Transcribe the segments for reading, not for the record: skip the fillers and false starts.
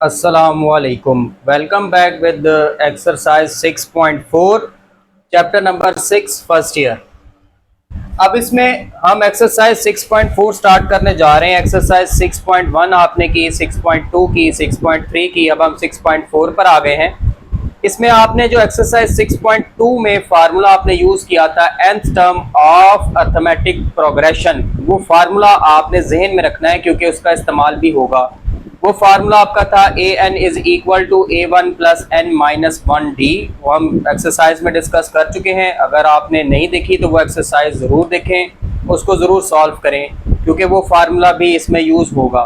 Assalamualaikum. Welcome back with the exercise 6.4 chapter number 6 first year. अब इसमें हम exercise 6.4 start करने जा रहे हैं। एक्सरसाइज 6.1 आपने की, 6.2 की, 6.3 की, अब हम 6.4 पर आ गए हैं। इसमें आपने जो एक्सरसाइज 6.2 में फार्मूला आपने यूज किया था nth term of arithmetic progression, वो फार्मूला आपने जहन में रखना है क्योंकि उसका इस्तेमाल भी होगा। वो फार्मूला आपका था a n is equal to a one plus n minus one d. वो हम एक्सरसाइज में डिस्कस कर चुके हैं। अगर आपने नहीं देखी तो वो एक्सरसाइज ज़रूर देखें, उसको ज़रूर सॉल्व करें क्योंकि वो फार्मूला भी इसमें यूज़ होगा।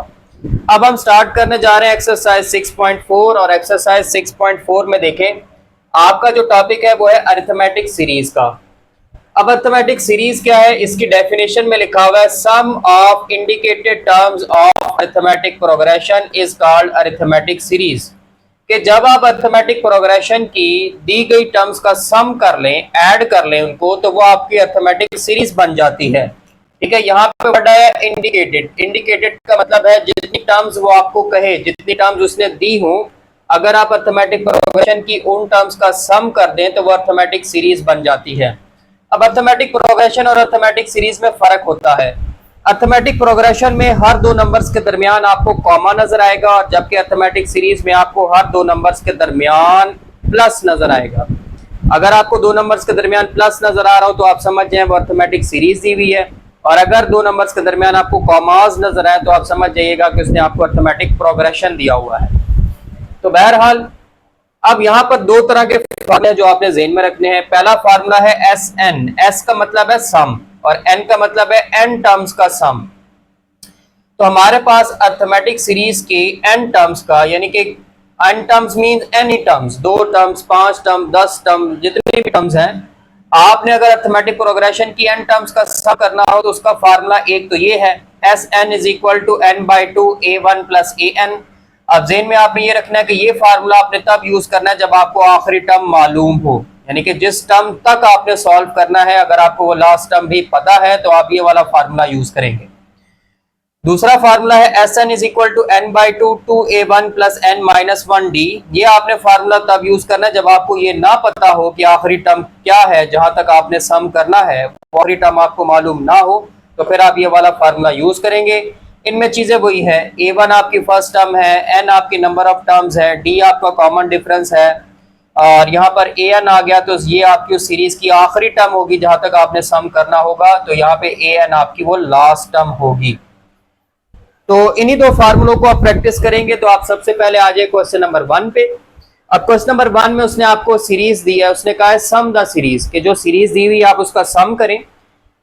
अब हम स्टार्ट करने जा रहे हैं एक्सरसाइज 6.4 और एक्सरसाइज 6.4 में देखें आपका जो टॉपिक है वो है अरिथमेटिक सीरीज का। अब अरिथमेटिक सीरीज क्या है, इसकी डेफिनेशन में लिखा हुआ है sum of indicated terms of arithmetic progression is called arithmetic series. कि जब आप अरिथमेटिक प्रोग्रेशन की दी गई टर्म्स का सम कर लें, ऐड कर लें उनको, तो वो आपकी अरिथमेटिक सीरीज बन जाती है। ठीक है, यहाँ पे वर्ड है इंडिकेटेड। इंडिकेटेड का मतलब है जितनी टर्म्स वो आपको कहे, जितनी टर्म्स उसने दी हो, अगर आप अरिथमेटिक प्रोग्रेशन की उन टर्म्स का सम कर दें तो वो अरिथमेटिक सीरीज बन जाती है। अब अरिथमेटिक प्रोग्रेशन और अरिथमेटिक सीरीज में फर्क होता है। अरिथमेटिक प्रोग्रेशन में हर दो नंबर्स के दरमियान आपको कॉमा नजर आएगा, और जबकि अरिथमेटिक सीरीज में आपको हर दो नंबर्स के दरमियान प्लस नजर आएगा। अगर आपको दो नंबर्स के दरमियान प्लस नजर आ रहा हो तो आप समझ जाए वो अरिथमेटिक सीरीज दी हुई है, और अगर दो नंबर्स के दरमियान आपको कॉमाज नजर आए तो आप समझ जाइएगा कि उसने आपको अरिथमेटिक प्रोग्रेशन दिया हुआ है। तो बहरहाल अब यहाँ पर दो तरह के फार्मूले जो आपने ज़हन में रखने हैं। पहला फार्मूला है एस एन। एस का मतलब है सम और एन का मतलब है एन टर्म्स का सम। तो हमारे पास अरिथमेटिक सीरीज के एन टर्म्स का, यानी कि n terms means any terms, दो टर्म्स, पांच टर्म, 10 टर्म, जितने भी टर्म्स हैं, आपने अगर अरिथमेटिक प्रोग्रेशन की एन टर्म्स का सम करना हो तो उसका फार्मूला एक तो ये है S n is equal to n by two a one plus a n. अब जेन में आपने ये रखना है कि ये फार्मूला आपने तब यूज करना है जब आपको आखिरी टर्म मालूम हो, यानी कि जिस टर्म तक आपने सॉल्व करना है, अगर आपको वो लास्ट टर्म भी पता है तो आप ये वाला फार्मूला यूज करेंगे। दूसरा फार्मूला है S n is equal to n by two two a one plus n minus one d. ये आपने फार्मूला तब यूज करना है जब आपको ये ना पता हो कि आखिरी टर्म क्या है, जहां तक आपने सम करना है वो आखिरी टर्म आपको मालूम ना हो, तो फिर आप ये वाला फार्मूला यूज करेंगे। इनमें चीजें वही है, ए वन आपकी फर्स्ट टर्म है, एन आपकी नंबर ऑफ टर्म्स है, डी आपका कॉमन डिफरेंस है, और यहाँ पर ए एन आ गया तो ये आपकी उस सीरीज की आखिरी टर्म होगी जहां तक आपने सम करना होगा, तो यहाँ पे ए एन आपकी वो लास्ट टर्म होगी। तो इन्हीं दो फार्मूलों को आप प्रैक्टिस करेंगे। तो आप सबसे पहले आ जाए क्वेश्चन नंबर 1 पे। अब क्वेश्चन नंबर 1 में उसने आपको सीरीज दी है, उसने कहा है सम द सीरीज, कि जो सीरीज दी हुई है आप उसका सम करें।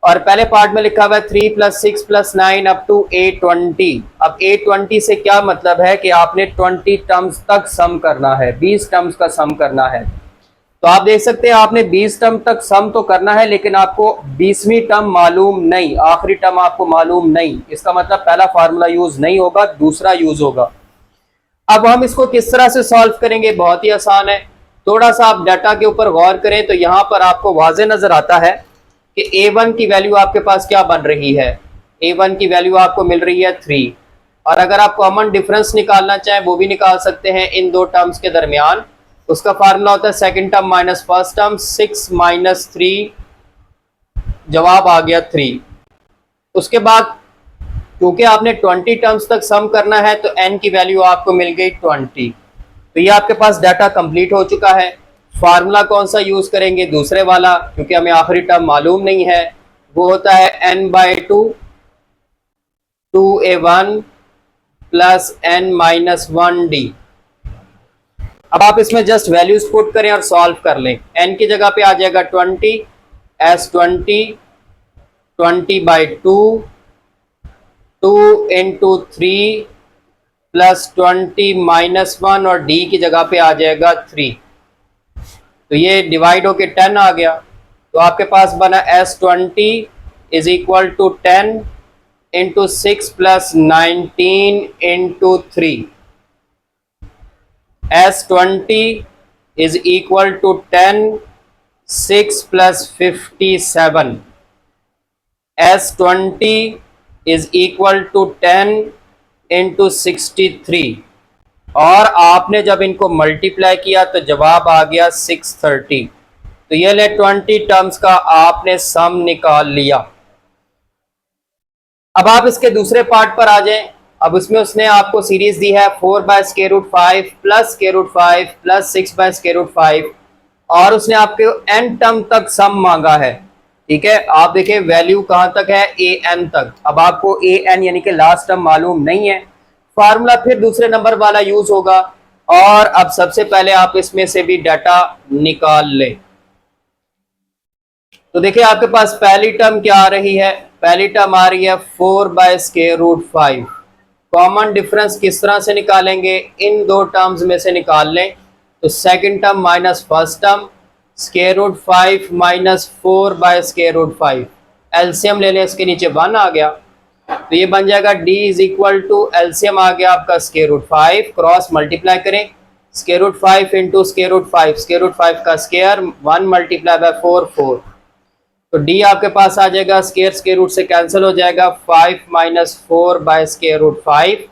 और पहले पार्ट में लिखा हुआ है 3 प्लस 6 प्लस 9 अप टू 820। अब 820 से क्या मतलब है कि आपने 20 टर्म्स तक सम करना है, 20 टर्म्स का सम करना है। तो आप देख सकते हैं आपने 20 टर्म तक सम तो करना है, लेकिन आपको 20वीं टर्म मालूम नहीं, आखिरी टर्म आपको मालूम नहीं। इसका मतलब पहला फार्मूला यूज नहीं होगा, दूसरा यूज होगा। अब हम इसको किस तरह से सॉल्व करेंगे, बहुत ही आसान है। थोड़ा सा आप डाटा के ऊपर गौर करें तो यहाँ पर आपको वाजे नजर आता है कि a1 की वैल्यू आपके पास क्या बन रही है। a1 की वैल्यू आपको मिल रही है 3, और अगर आप कॉमन डिफरेंस निकालना चाहें वो भी निकाल सकते हैं इन दो टर्म्स के दरमियान। उसका फार्मूला होता है second term minus first term, 6 minus 3, जवाब आ गया 3। उसके बाद क्योंकि आपने 20 टर्म्स तक सम करना है तो n की वैल्यू आपको मिल गई 20। तो ये आपके पास डाटा कंप्लीट हो चुका है। फार्मूला कौन सा यूज करेंगे, दूसरे वाला, क्योंकि हमें आखिरी टर्म मालूम नहीं है। वो होता है n by two two a one plus n minus one d. अब आप इसमें जस्ट वैल्यूज पुट करें और सॉल्व कर लें। n की जगह पे आ जाएगा 20, S 20, 20 by two, 2 into 3 plus 20 minus 1, और d की जगह पे आ जाएगा 3। तो ये डिवाइड होके 10 आ गया। तो आपके पास बना S20 is equal to 10 into 6 plus 19 into 3। S20 is equal to 10, 6 plus 57। S20 is equal to 10 into 63। और आपने जब इनको मल्टीप्लाई किया तो जवाब आ गया 630। तो ये ले 20 टर्म्स का आपने सम निकाल लिया। अब आप इसके दूसरे पार्ट पर आ जाएं। अब उसमें उसने आपको सीरीज दी है 4/√5 प्लस √5 प्लस 6/√5 और उसने आपके n टर्म तक सम मांगा है। ठीक है, आप देखिए वैल्यू कहां तक है, ए एन तक। अब आपको ए एन यानी कि लास्ट टर्म मालूम नहीं है, फार्मूला फिर दूसरे नंबर वाला यूज होगा। और अब सबसे पहले आप इसमें से भी डाटा निकाल लें। तो देखिए आपके पास पहली टर्म क्या आ रही है, पहली टर्म आ रही है 4/√5। कॉमन डिफरेंस किस तरह से निकालेंगे, इन दो टर्म्स में से निकाल लें। तो second term minus first term, √5 minus 4/√5, LCM ले लें, इसके नीचे 1 आ गया। तो ये बन जाएगा d is equal to LCM आ गया आपका √5, क्रॉस मल्टीप्लाई करें, √5 इंटू √5, √5 का स्केयर 1 मल्टीप्लाई बाय 4 तो d आपके पास आ जाएगा, स्केयर रूट से कैंसिल हो जाएगा, 5 माइनस 4/√5।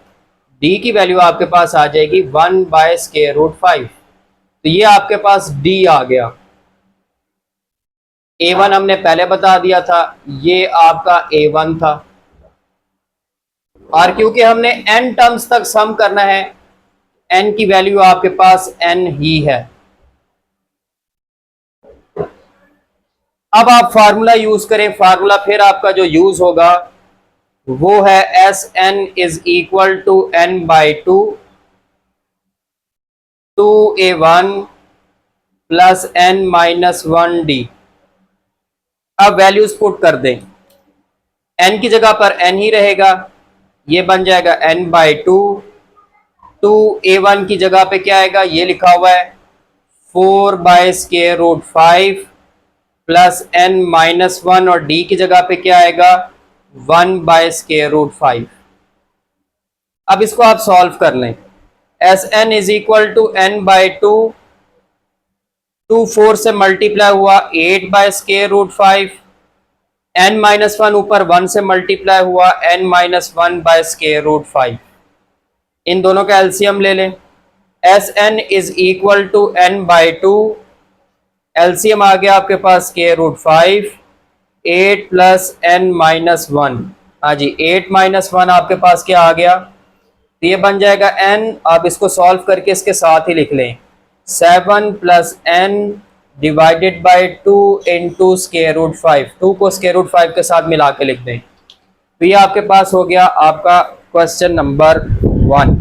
d की वैल्यू आपके पास आ जाएगी 1/√5। तो ये आपके पास d आ गया। a1 हमने पहले बता दिया था, ये आपका a1 था। और क्योंकि हमने n टर्म्स तक सम करना है, n की वैल्यू आपके पास n ही है। अब आप फार्मूला यूज करें, फार्मूला फिर आपका जो यूज होगा वो है Sn is equal to n/2 2a1 plus n-1d। अब वैल्यूज पुट कर दें, n की जगह पर n ही रहेगा, ये बन जाएगा n/2। 2a1 की जगह पे क्या आएगा, ये लिखा हुआ है 4/√5 प्लस n-1 और d की जगह पे क्या आएगा 1/√5। अब इसको आप सॉल्व कर लें। Sn is equal to n/2, 2 4 से मल्टीप्लाई हुआ 8/√5, n-1 ऊपर 1 से मल्टीप्लाई हुआ n-1/√5। इन दोनों का एलसीएम ले लें। Sn is equal to n/2, LCM आ गया आपके पास √5, 8 प्लस n-1। हाँ जी, 8-1 आपके पास क्या आ गया, तो ये बन जाएगा n। आप इसको सॉल्व करके इसके साथ ही लिख लें, 7 plus n divided by 2 into √5, 2 को √5 के साथ मिला के लिख दें। तो ये आपके पास हो गया आपका क्वेश्चन नंबर 1।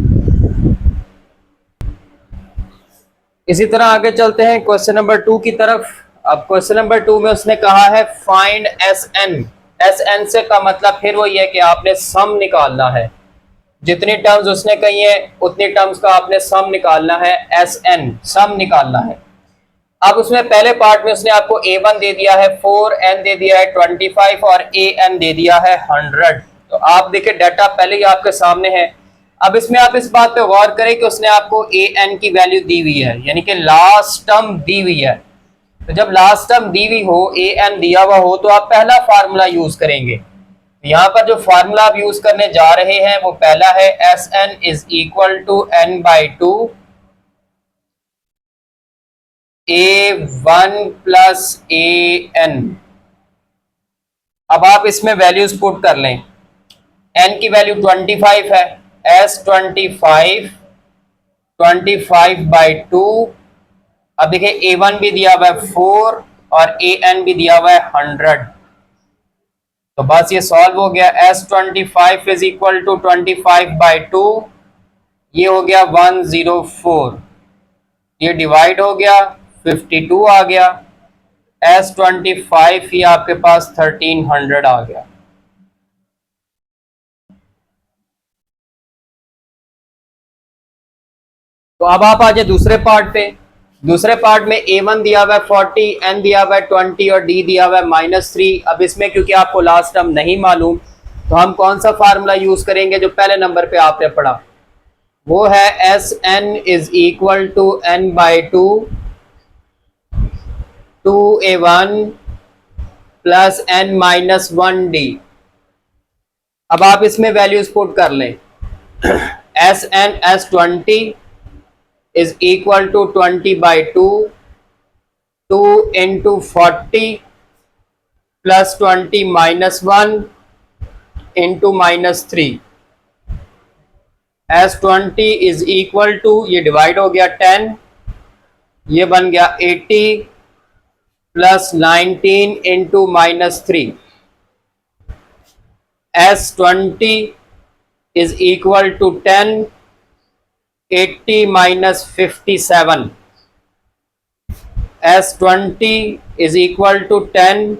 इसी तरह आगे चलते हैं क्वेश्चन नंबर 2 की तरफ। अब क्वेश्चन नंबर 2 में उसने कहा है फाइंड Sn। Sn से का मतलब फिर वही है कि आपने सम निकालना है, जितनी टर्म्स उसने कही है उतनी टर्म्स का आपने सम निकालना है, Sn सम निकालना है। अब उसमें पहले पार्ट में उसने आपको a1 दे दिया है 4, n दे दिया है 25 और an दे दिया है 100। तो आप देखिए डाटा पहले ही आपके सामने है। अब इसमें आप इस बात पे गौर करें कि उसने आपको an की वैल्यू दी हुई है, यानी कि लास्ट टर्म दी हुई है। तो जब लास्ट टर्म दी हुई हो, an दिया हुआ हो, तो आप पहला फार्मूला यूज करेंगे। यहाँ पर जो फार्मूला आप यूज करने जा रहे हैं वो पहला है Sn is equal to n/2 a1 plus an। अब आप इसमें वैल्यूज पुट कर लें, n की वैल्यू 25 है, S25 25/2। अब देखिए a1 भी दिया हुआ है 4 और an भी दिया हुआ है 100। तो बस ये सॉल्व हो गया। S25 इज इक्वल टू 25/2, ये हो गया 104, ये डिवाइड हो गया 52 आ गया। S25 ही आपके पास 1300 आ गया। तो अब आप आ जाए दूसरे पार्ट पे। दूसरे पार्ट में a1 दिया हुआ है 40, n दिया हुआ है 20 और d दिया हुआ है -3। अब इसमें क्योंकि आपको लास्ट टर्म नहीं मालूम, तो हम कौन सा फार्मूला यूज करेंगे जो पहले नंबर पे आपने पढ़ा, वो है Sn is equal to n/2 2a1 plus n-1d। अब आप इसमें वैल्यूज पुट कर लें, Sn S20 is equal to 20/2, 2 into 40 plus 20 minus 1 into -3, as 20 is equal to, ये डिवाइड हो गया 10, ये बन गया 80 plus 19 into -3, as 20 is equal to 10, 80 minus 57, as 20 is equal to 10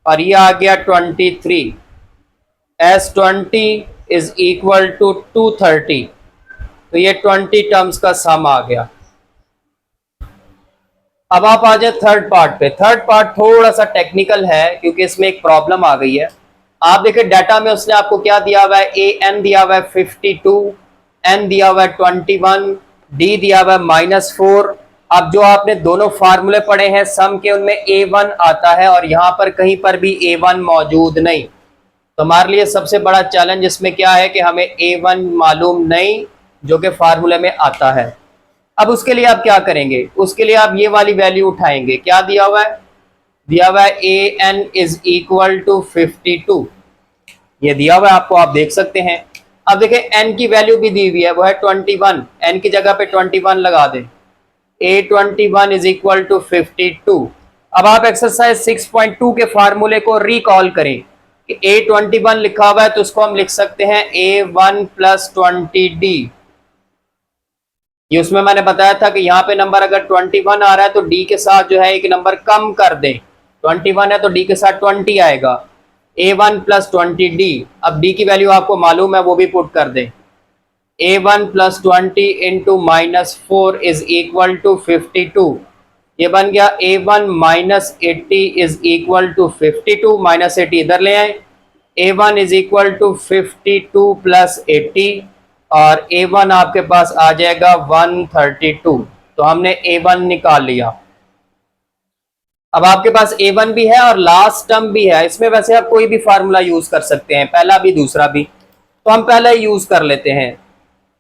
और ये आ गया 23, as 20 is equal to 230, तो ये 20 टर्म्स का सम आ गया। अब आप आ जाए थर्ड पार्ट पे। थर्ड पार्ट थोड़ा सा टेक्निकल है क्योंकि इसमें एक प्रॉब्लम आ गई है। आप देखिए डाटा में उसने आपको क्या दिया हुआ है, ए एन दिया हुआ है 52, एन दिया हुआ है 21, डी दिया हुआ है -4। अब जो आपने दोनों फार्मूले पढ़े हैं सम के, उनमें A1 आता है और यहाँ पर कहीं पर भी A1 मौजूद नहीं। तो हमारे लिए सबसे बड़ा चैलेंज इसमें क्या है कि हमें A1 मालूम नहीं जो कि फार्मूले में आता है। अब उसके लिए आप क्या करेंगे, उसके लिए आप ये वाली वैल्यू उठाएंगे। क्या दिया हुआ है, दिया हुआ है AN इज इक्वल टू 52, ये दिया हुआ है आपको, आप देख सकते हैं। अब देखिए n की वैल्यू भी दी हुई है, वो है 21, n की जगह पे 21 लगा दें। A21 is equal to 52। अब आप एक्सरसाइज 6.2 के फार्मूले को रिकॉल करें कि A21 लिखा हुआ है तो उसको हम लिख सकते हैं A1 प्लस 20D। ये उसमें मैंने बताया था कि यहाँ पे नंबर अगर 21 आ रहा है तो D के साथ जो है एक नंबर कम कर दें। 21 है तो D के साथ 20 आएगा, A1 प्लस 20D। अब D की वैल्यू आपको मालूम है, वो भी पुट कर दें। A1 plus 20 into -4 is equal to 52। ये बन गया A1 minus 80 is equal to 52, -80 इधर ले आए। A1 is equal to 52 plus 80 और A1 आपके पास आ जाएगा 132। तो हमने A1 निकाल लिया। अब आपके पास A1 भी है और लास्ट टर्म भी है। इसमें वैसे आप कोई भी फार्मूला यूज कर सकते हैं, पहला भी दूसरा भी, तो हम पहला ही यूज कर लेते हैं।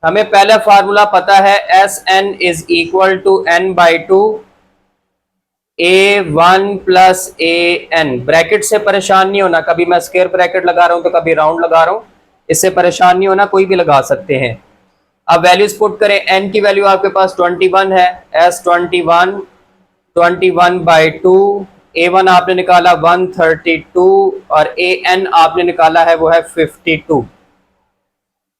हमें पहला फार्मूला पता है Sn is equal to n/2 A1 plus AN। Bracket से परेशान नहीं होना, कभी मैं स्क्वायर ब्रैकेट लगा रहा हूं तो कभी राउंड लगा रहा हूं, इससे परेशान नहीं होना, कोई भी लगा सकते हैं। अब वैल्यूज पुट करें। n की वैल्यू आपके पास 21 है, S21 21/2, A1 आपने निकाला 132 और AN आपने निकाला है वो है 52।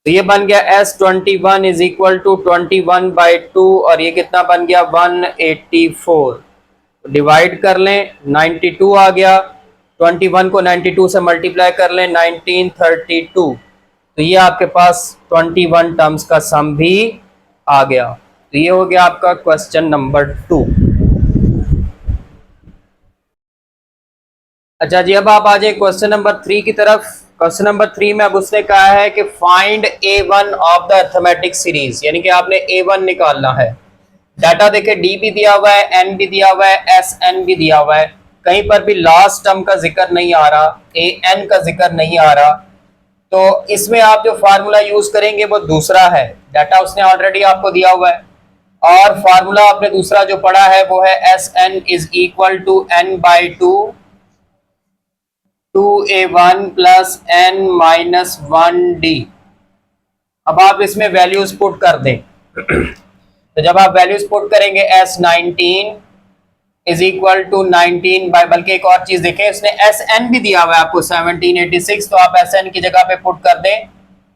तो ये बन गया S21 इज इक्वल टू 21/2 और ये कितना बन गया 184। डिवाइड कर लें, 92 आ गया, 21 को 92 से मल्टीप्लाई कर लें 1932। तो ये आपके पास 21 टर्म्स का सम भी आ गया। तो ये हो गया आपका क्वेश्चन नंबर 2। अच्छा जी, अब आप आ जाए क्वेश्चन नंबर 3 की तरफ। क्वेश्चन नंबर 3 में अब उसने कहा है कि find A1 of the arithmetic series, यानी कि आपने A1 निकालना है। डाटा देखे D भी दिया हुआ है, N भी दिया हुआ है, SN भी दिया हुआ है, कहीं पर भी लास्ट टर्म का जिक्र नहीं आ रहा, AN का जिक्र नहीं आ रहा। तो इसमें आप जो फार्मूला यूज करेंगे वो दूसरा है। डाटा उसने ऑलरेडी आपको दिया हुआ है और फार्मूला आपने दूसरा जो पढ़ा है वो है Sn is equal to n/2 2A1 plus n minus 1D। अब आप इसमें वैल्यूज पुट कर दें। तो जब आप वैल्यूज पुट करेंगे S19 is equal to 19 bye, बल्कि एक और चीज देखें, इसने Sn भी दिया हुआ है आपको 1786, तो आप Sn की जगह पे पुट कर दें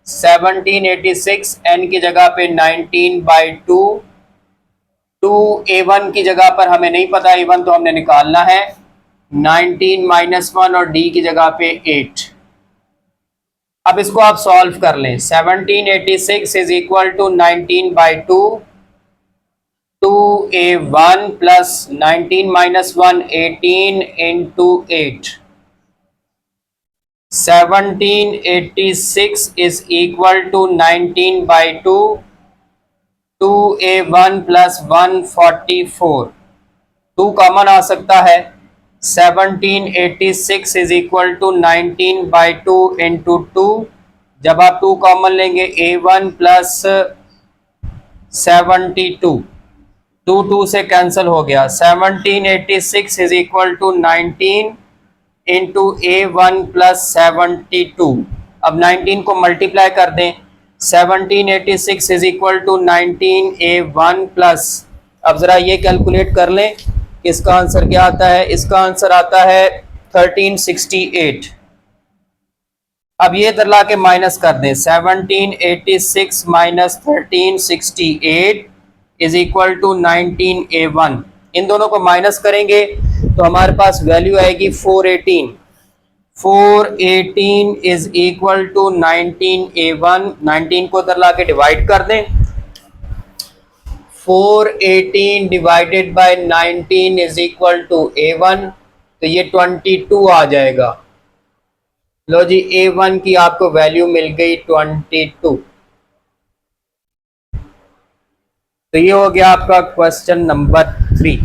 1786, n की जगह पे 19/2, 2A1 की जगह पर हमें नहीं पता A1 तो हमने निकालना है, 19 माइनस 1 और D की जगह पे 8। अब इसको आप सॉल्व कर लें। 1786 is equal to 19/2, 2A1 plus 19 minus 1 18 into 8। 1786 is equal to 19/2, 2A1 plus 144। 2 common आ सकता है। 1786 इज इक्वल टू 19/2 इंटू 2। जब आप 2 कॉमन लेंगे A1 प्लस 72, 2 से कैंसिल हो गया। 1786 is equal to 19 into A1 plus 72। अब 19 को मल्टीप्लाई कर दें। 1786 is equal to 19 A1 plus, अब जरा ये कैलकुलेट कर लें इसका आंसर क्या आता है। इसका आंसर आता है 1368। अब ये इधर ला के माइनस कर दें। 1786 minus 1368 is equal to 19A1। इन दोनों को माइनस करेंगे तो हमारे पास वैल्यू आएगी 418। 418 इज इक्वल टू 19A1। 19 को इधर ला के डिवाइड कर दें। 418 divided by 19 is equal to A1, तो ये 22 आ जाएगा। लो जी, A1 की आपको वैल्यू मिल गई 22। तो ये हो गया आपका क्वेश्चन नंबर 3।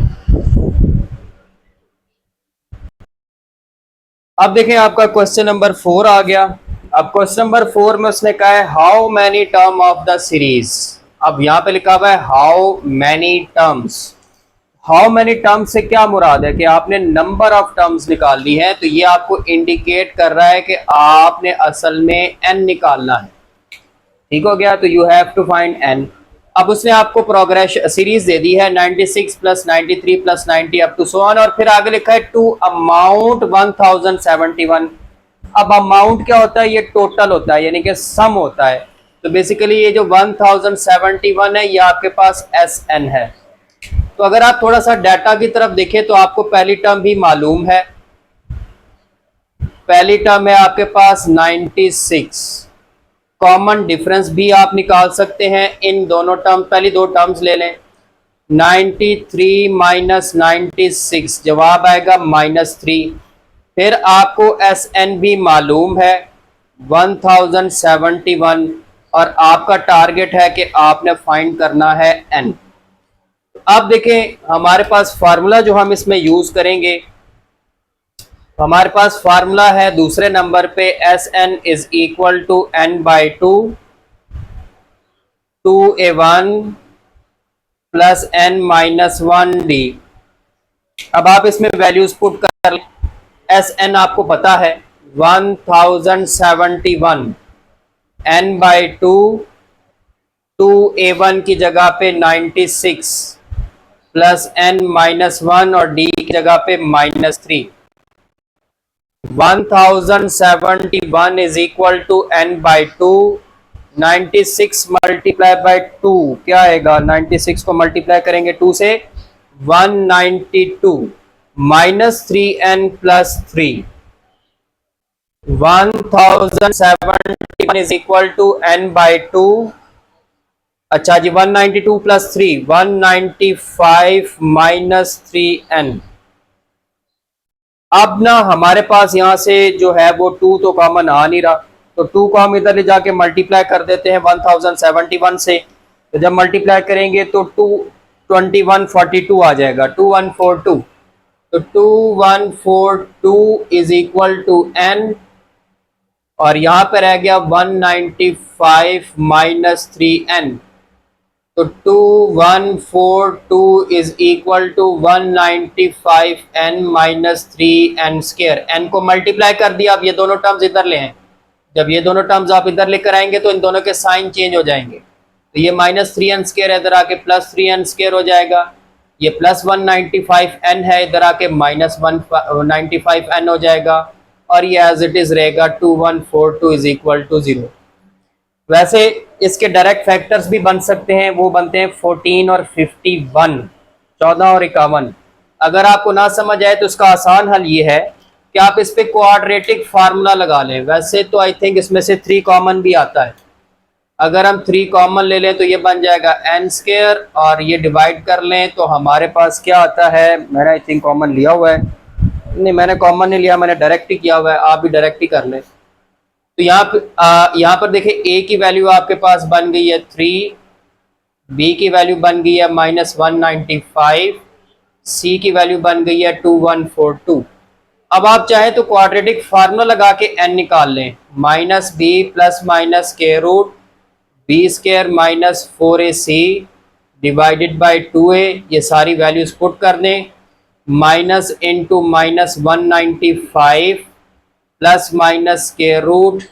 अब देखें आपका क्वेश्चन नंबर 4 आ गया। अब क्वेश्चन नंबर 4 में उसने कहा है how many term of the series. अब यहां पे लिखा हुआ है how many terms. How many terms से क्या मुराद है कि आपने नंबर ऑफ टर्म्स निकाल ली है, तो ये आपको इंडिकेट कर रहा है कि आपने असल में n निकालना है। ठीक हो गया, तो you have to find n। अब उसने आपको प्रोग्रेस सीरीज दे दी है 96 plus 93 plus 90 up to so on, और फिर आगे लिखा है टू अमाउंट 1071। अब अमाउंट क्या होता है, ये टोटल होता है, यानी कि सम होता है। तो बेसिकली ये जो 1071 है ये आपके पास Sn है। तो अगर आप थोड़ा सा डाटा की तरफ देखें तो आपको पहली टर्म भी मालूम है। पहली टर्म है आपके पास 96। कॉमन डिफरेंस भी आप निकाल सकते हैं इन दोनों टर्म। पहली दो टर्म्स ले लें। 93 माइनस 96 जवाब आएगा -3। फिर आपको Sn भी मालूम है 1071, और आपका टारगेट है कि आपने फाइंड करना है n। अब देखें हमारे पास फार्मूला जो हम इसमें यूज करेंगे, हमारे पास फार्मूला है दूसरे नंबर पे Sn is equal to n by 2 2A1 plus n minus 1d। अब आप इसमें वैल्यूज पुट कर लें। Sn आपको पता है 1071, n बाई 2 2A1 की जगह पे 96 प्लस n माइनस 1 और d की जगह पे -3। 1071 is equal to n by 2। 96 multiply by 2 क्या आएगा, 96 को मल्टीप्लाई करेंगे 2 से 192 -3n plus 3। 1071 is equal to n by 2। अच्छा जी, 192 प्लस 3 195 -3n। अब ना हमारे पास यहाँ से जो है वो 2 तो कॉमन आ नहीं रहा, तो 2 को हम इधर ले जाके मल्टीप्लाई कर देते हैं 1071 से। तो जब मल्टीप्लाई करेंगे तो 2142 आ जाएगा, 2142। तो 2142 इज इक्वल टू n, और यहाँ पर रह गया 195 -3n। तो 2142 is equal to 195n minus 3n square. n को मल्टीप्लाई कर दिया। अब ये दोनों टर्म्स इधर ले हैं। जब ये दोनों टर्म्स आप इधर लेकर आएंगे तो इन दोनों के साइन चेंज हो जाएंगे। तो ये -3n स्क्वायर इधर आके +3n स्क्वायर हो जाएगा। ये प्लस 195n है, इधर आके -195n हो जाएगा, और ये एज इट इज रहेगा 2142 इज इक्वल टू 0। वैसे इसके डायरेक्ट फैक्टर्स भी बन सकते हैं, वो बनते हैं 14 और 51, 14 और 51। अगर आपको ना समझ आए तो इसका आसान हल ये है कि आप इस पे क्वाड्रेटिक फार्मूला लगा लें। वैसे तो आई थिंक इसमें से 3 कॉमन भी आता है। अगर हम 3 कॉमन ले लें तो ये बन जाएगा n स्क्वायर, और ये डिवाइड कर लें तो हमारे पास क्या आता है, मैंने आई थिंक कॉमन लिया हुआ है, नहीं मैंने कॉमन नहीं लिया, मैंने डायरेक्ट ही किया हुआ है, आप भी डायरेक्ट ही कर लें। तो यहाँ पर देखिए a की वैल्यू आपके पास बन गई है 3, b की वैल्यू बन गई है -195, c की वैल्यू बन गई है 2142। अब आप चाहें तो क्वाड्रेटिक फार्मूला लगा के n निकाल लें, -b प्लस माइनस के root b square -4ac divided by 2a, ये सारी वैल्यूज पुट कर दें, minus into minus 195 plus minus square root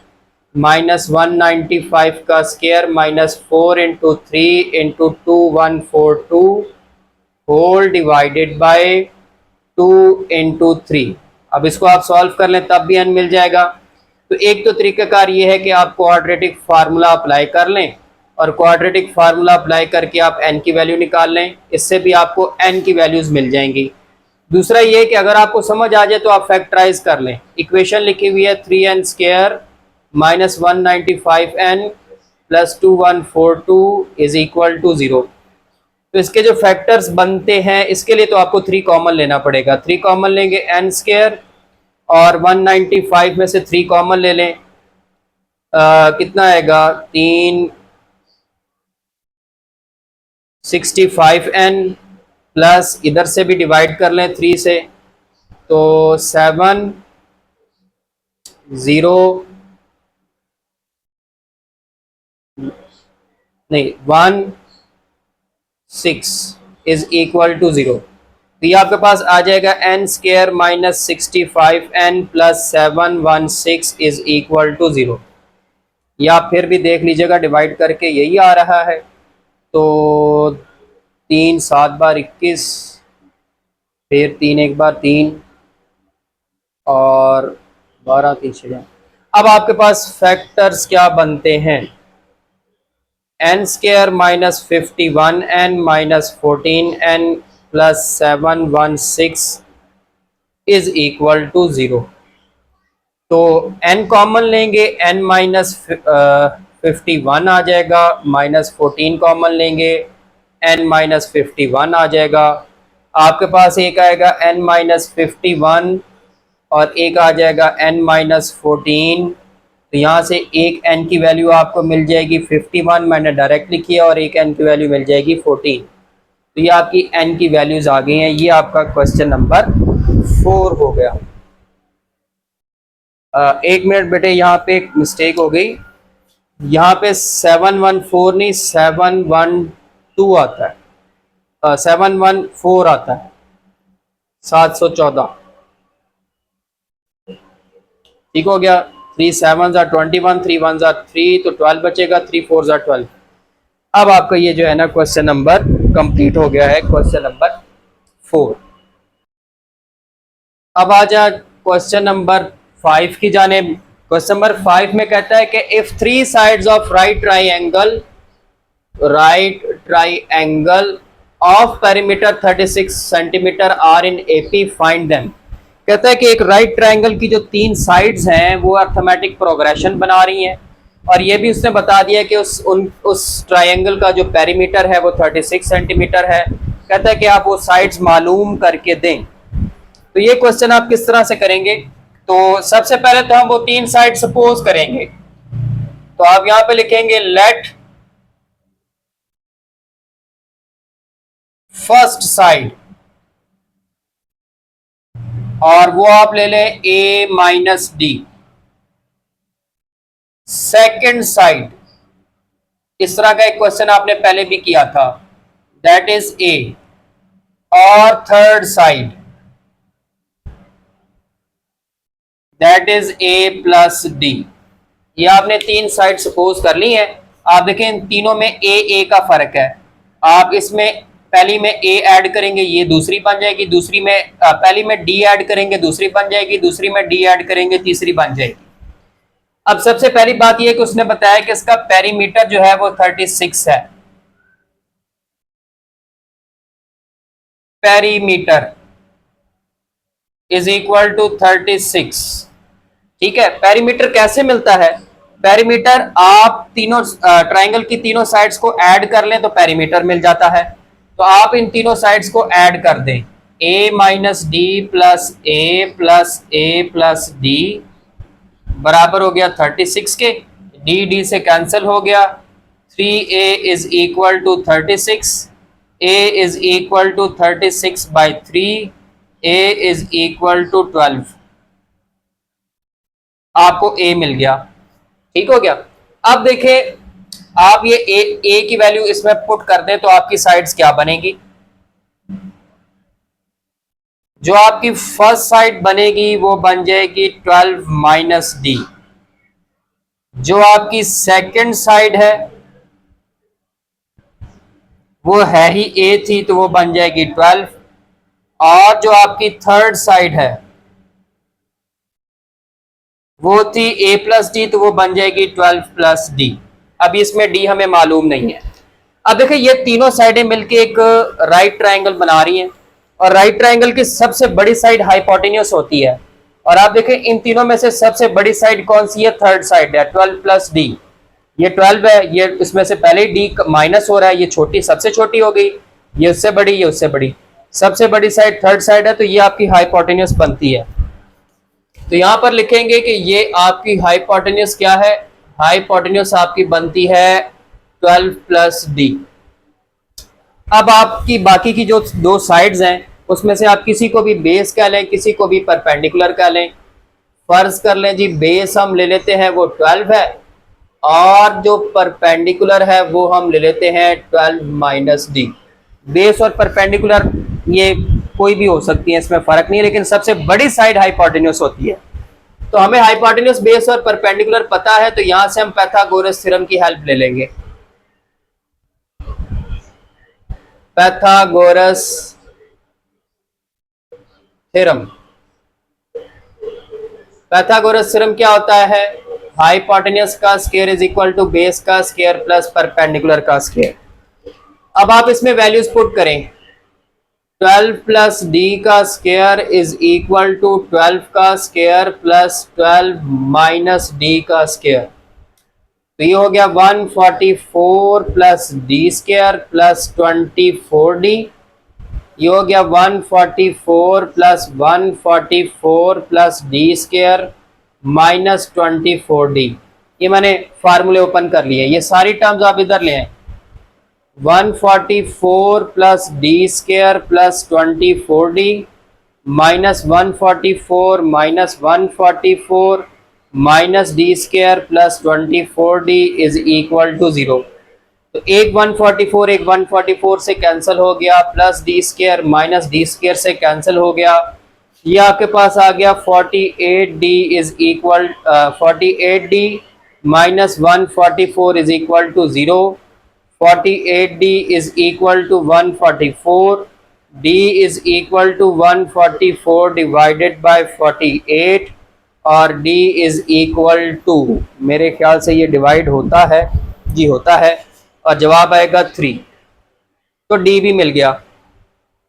minus 195 का square minus 4 into 3 into 2142 whole divided by 2 into 3। अब इसको आप सॉल्व कर लें तब भी n मिल जाएगा। तो एक तो तरीकाकार ये है कि आप क्वाड्रेटिक फार्मूला अप्लाई कर लें और क्वाड्रेटिक फार्मूला अप्लाई करके आप n की वैल्यू निकाल लें, इससे भी आपको n की वैल्यूज मिल जाएंगी। दूसरा ये कि अगर आपको समझ आ जाए तो आप फैक्टराइज कर लें। इक्वेशन लिखी हुई है 3n square minus 195n plus 2142 is equal to 0। तो इसके जो फैक्टर्स बनते हैं इसके लिए तो आपको 3 कॉमन लेना पड़ेगा। 3 कॉमन लेंगे n स्क्वायर और 195 में से 3 कॉमन ले लें, कितना आएगा 365n प्लस इधर से भी डिवाइड कर लें 3 से, तो 7 0 नहीं 1 6 इज इक्वल टू 0। तो ये आपके पास आ जाएगा n square minus 65n plus 716 is equal to 0। या फिर भी देख लीजिएगा डिवाइड करके यही आ रहा है। तो 3 7 बार 21, फिर 3 1 बार 3 और 12 3 6। अब आपके पास फैक्टर्स क्या बनते हैं, n square minus 51n minus 14n plus 716 is equal to 0। तो n कॉमन लेंगे, n माइनस 51 आ जाएगा, माइनस 14 कॉमन लेंगे n माइनस 51 आ जाएगा। आपके पास एक आएगा n माइनस 51 और एक आ जाएगा n माइनस 14। तो यहाँ से एक n की वैल्यू आपको मिल जाएगी 51, मैंने डायरेक्ट लिखी है, और एक n की वैल्यू मिल जाएगी 14। तो ये आपकी n की वैल्यूज आ गई हैं। ये आपका क्वेश्चन नंबर 4 हो गया। एक मिनट बेटे, यहाँ पे एक मिस्टेक हो गई, यहाँ पे 714 नहीं 712 आता है, 714 आता है, 714। ठीक हो गया। 3 7s are 21, 3 1s are 3, तो 12 बचेगा, 3 4s are 12। अब आपका ये जो है ना क्वेश्चन नंबर कंप्लीट हो गया है, क्वेश्चन नंबर 4। अब आ जा क्वेश्चन नंबर 5 की जानिब। क्वेश्चन नंबर 5 में कहता है कि if 3 sides of right triangle of perimeter 36 centimetre are in AP, find them. कहता है कि एक राइट ट्राइंगल की जो 3 साइड्स हैं वो अर्थमेटिक प्रोग्रेशन बना रही हैं, और ये भी उसने बता दिया कि उस ट्राइंगल का जो पेरीमीटर है वो 36 सेंटीमीटर है। कहता है कि आप वो साइड्स मालूम करके दें। तो ये क्वेश्चन आप किस तरह से करेंगे, तो सबसे पहले तो हम वो 3 साइड सपोज करेंगे। तो आप यहां पे लिखेंगे लेट फर्स्ट साइड, और वो आप ले लें a minus D. Second side, इस तरह का एक क्वेश्चन आपने पहले भी किया था, दैट इज a। और third side, that is a plus D. ये आपने 3 साइड सपोज कर ली है। आप देखें इन तीनों में a का फर्क है। आप इसमें पहली में a ऐड करेंगे, ये दूसरी बन जाएगी, दूसरी में पहली में d ऐड करेंगे, दूसरी बन जाएगी, दूसरी में d ऐड करेंगे, तीसरी बन जाएगी। अब सबसे पहली बात यह कि उसने बताया कि इसका पेरीमीटर जो है वो 36 है। Perimeter is equal to 36। ठीक है, पेरीमीटर कैसे मिलता है? पेरीमीटर आप तीनों ट्राइंगल की तीनों साइड्स को ऐड कर लें तो पेरीमीटर मिल जाता है। तो आप इन तीनों साइड्स को ऐड कर दें, a minus D plus A plus A plus D बराबर हो गया 36 के। डी से कैंसिल हो गया, 3a is equal to 36, a is equal to 36 by 3, a is equal to 12। आपको a मिल गया। ठीक हो गया। अब देखें आप ये ए की वैल्यू इसमें पुट कर दें तो आपकी साइड्स क्या बनेगी? जो आपकी फर्स्ट साइड बनेगी वो बन जाएगी 12 माइनस डी। जो आपकी सेकंड साइड है वो है ही ए थी तो वो बन जाएगी 12, और जो आपकी थर्ड साइड है वो थी ए प्लस डी तो वो बन जाएगी 12 प्लस डी। अभी इसमें डी हमें मालूम नहीं है। अब देखिए ये तीनों साइडें मिलके एक राइट ट्रायंगल बना रही हैं, और राइट ट्रायंगल की सबसे बड़ी साइड हाइपोटेन्यूस होती है। और आप देखें इन तीनों में से सबसे बड़ी साइड कौन सी है? थर्ड साइड है, 12 प्लस डी। ये 12 है, ये इसमें से पहले ही डी माइनस हो रहा है, ये छोटी सबसे छोटी हो गई, ये उससे बड़ी, ये उससे बड़ी। सबसे बड़ी साइड थर्ड साइड है तो ये आपकी हाइपोटेन्यूस बनती है। तो यहां पर लिखेंगे कि ये आपकी हाइपोटेन्यूस क्या है? हाइपोटेन्यूस आपकी बनती है 12 प्लस डी। अब आपकी बाकी की जो दो साइड्स हैं उसमें से आप किसी को भी बेस कह लें, किसी को भी परपेंडिकुलर कह लें। फर्ज कर लें जी बेस हम ले लेते हैं वो 12 है, और जो परपेंडिकुलर है वो हम ले लेते हैं 12 माइनस डी। बेस और परपेंडिकुलर ये कोई भी हो सकती है, इसमें फर्क नहीं है, लेकिन सबसे बड़ी साइड हाइपोटेन्यूस होती है। तो हमें हाइपोटेन्यूस, बेस और परपेंडिकुलर पता है, तो यहां से हम पाइथागोरस थ्योरम की हेल्प ले लेंगे। Pythagoras theorem. पाइथागोरस थ्योरम क्या होता है? हाइपोटेन्यूस का square is equal to base का स्क्वायर प्लस परपेंडिकुलर का स्क्वायर। अब आप इसमें वैल्यूज पुट करें। 12 प्लस डी का स्क्वायर इज इक्वल टू 12 का स्क्वायर प्लस 12 माइनस डी का स्क्वायर। तो ये हो गया 144 प्लस डी स्क्वायर प्लस 24डी। ये हो गया 144 plus 144 plus D square minus 24डी। ये मैंने फार्मूले ओपन कर लिए, ये सारी टर्म्स आप इधर ले आए। 144 प्लस डी स्क्वायर प्लस 24डी minus 144 minus 144 minus D square plus 24डी इज इक्वल टू 0। तो एक 144 एक 144 से कैंसिल हो गया, plus D square minus D square से कैंसिल हो गया। ये आपके पास आ गया 48d इज इक्वल 48d माइनस 144 is equal to 0। 48d is equal to 144, d is equal to 144 divided by 48, और d इज इक्वल टू, मेरे ख्याल से ये डिवाइड होता है जी, होता है, और जवाब आएगा 3। तो d भी मिल गया।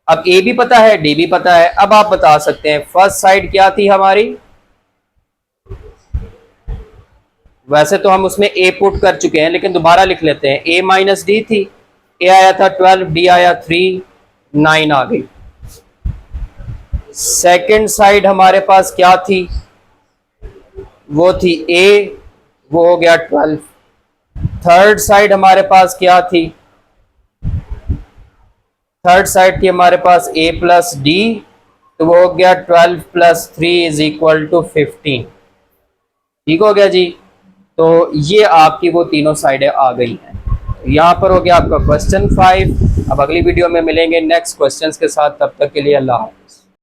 अब a भी पता है, d भी पता है। अब आप बता सकते हैं फर्स्ट साइड क्या थी हमारी? वैसे तो हम उसमें a पुट कर चुके हैं, लेकिन दोबारा लिख लेते हैं। a माइनस डी थी, a आया था 12, d आया 3, 9 आ गई। सेकंड साइड हमारे पास क्या थी? वो थी a, वो हो गया 12। थर्ड साइड हमारे पास क्या थी? थर्ड साइड थी हमारे पास a प्लस डी, तो वो हो गया 12 प्लस 3 इज इक्वल टू 15। ठीक हो गया जी। तो ये आपकी वो तीनों साइडें आ गई हैं। यहाँ पर हो गया आपका क्वेश्चन 5। अब अगली वीडियो में मिलेंगे नेक्स्ट क्वेश्चंस के साथ, तब तक के लिए अल्लाह हाफ़िज़।